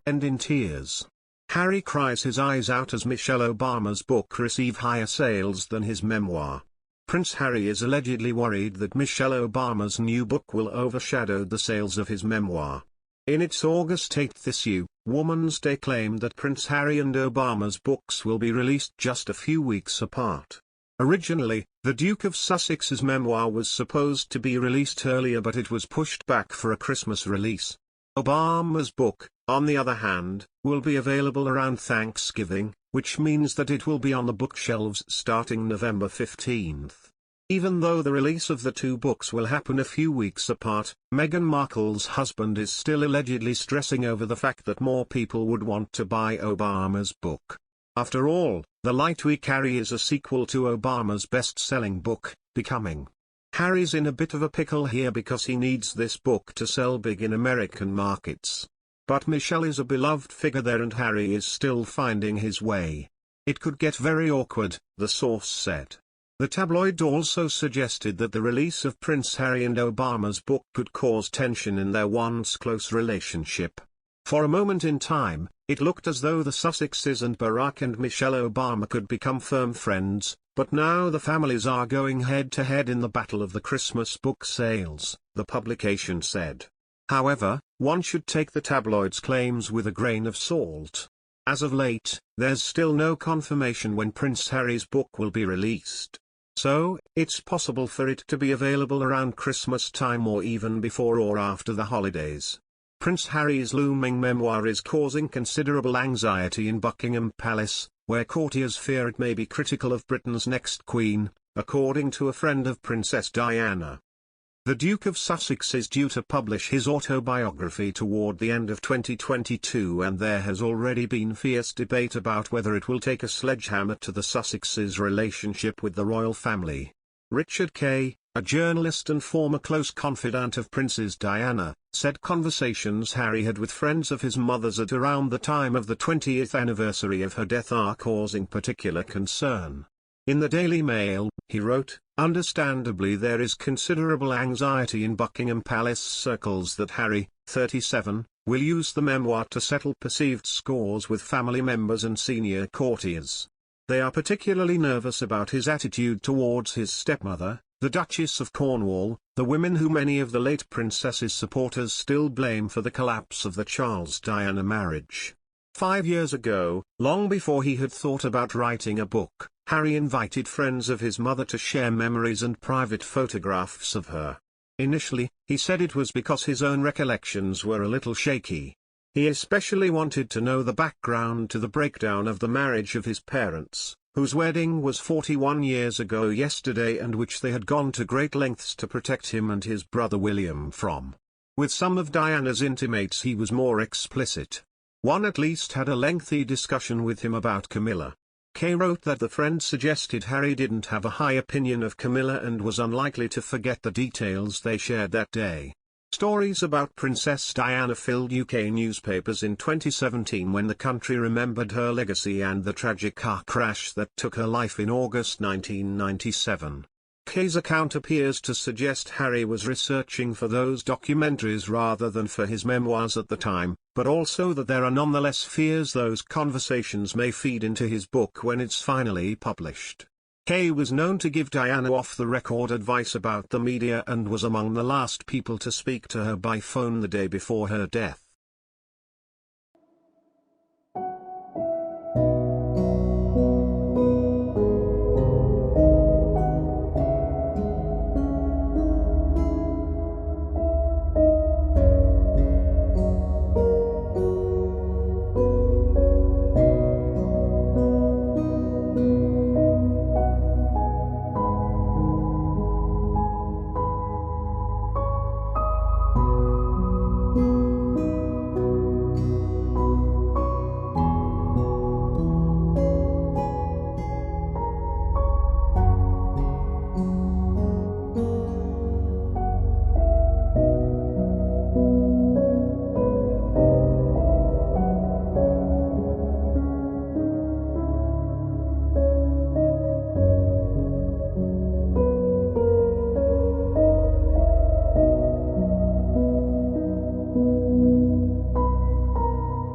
end in tears. Harry cries his eyes out as Michelle Obama's book receives higher sales than his memoir. Prince Harry is allegedly worried that Michelle Obama's new book will overshadow the sales of his memoir. In its August 8 issue, Woman's Day claimed that Prince Harry and Obama's books will be released just a few weeks apart. Originally, the Duke of Sussex's memoir was supposed to be released earlier, but it was pushed back for a Christmas release. Obama's book, on the other hand, will be available around Thanksgiving, which means that it will be on the bookshelves starting November 15. Even though the release of the two books will happen a few weeks apart, Meghan Markle's husband is still allegedly stressing over the fact that more people would want to buy Obama's book. After all, The Light We Carry is a sequel to Obama's best-selling book, Becoming. Harry's in a bit of a pickle here because he needs this book to sell big in American markets. But Michelle is a beloved figure there and Harry is still finding his way. It could get very awkward, the source said. The tabloid also suggested that the release of Prince Harry and Obama's book could cause tension in their once close relationship. For a moment in time, it looked as though the Sussexes and Barack and Michelle Obama could become firm friends, but now the families are going head-to-head in the battle of the Christmas book sales, the publication said. However, one should take the tabloid's claims with a grain of salt. As of late, there's still no confirmation when Prince Harry's book will be released. So, it's possible for it to be available around Christmas time or even before or after the holidays. Prince Harry's looming memoir is causing considerable anxiety in Buckingham Palace, where courtiers fear it may be critical of Britain's next queen, according to a friend of Princess Diana. The Duke of Sussex is due to publish his autobiography toward the end of 2022, and there has already been fierce debate about whether it will take a sledgehammer to the Sussexes' relationship with the royal family. Richard Kay, a journalist and former close confidant of Princess Diana, said conversations Harry had with friends of his mother's at around the time of the 20th anniversary of her death are causing particular concern. In the Daily Mail, he wrote, "Understandably there is considerable anxiety in Buckingham Palace circles that Harry, 37, will use the memoir to settle perceived scores with family members and senior courtiers. They are particularly nervous about his attitude towards his stepmother, the Duchess of Cornwall, the women who many of the late princess's supporters still blame for the collapse of the Charles-Diana marriage." 5 years ago, long before he had thought about writing a book, Harry invited friends of his mother to share memories and private photographs of her. Initially, he said it was because his own recollections were a little shaky. He especially wanted to know the background to the breakdown of the marriage of his parents, whose wedding was 41 years ago yesterday and which they had gone to great lengths to protect him and his brother William from. With some of Diana's intimates he was more explicit. One at least had a lengthy discussion with him about Camilla. Kay wrote that the friend suggested Harry didn't have a high opinion of Camilla and was unlikely to forget the details they shared that day. Stories about Princess Diana filled UK newspapers in 2017 when the country remembered her legacy and the tragic car crash that took her life in August 1997. Kay's account appears to suggest Harry was researching for those documentaries rather than for his memoirs at the time, but also that there are nonetheless fears those conversations may feed into his book when it's finally published. Kay was known to give Diana off-the-record advice about the media and was among the last people to speak to her by phone the day before her death.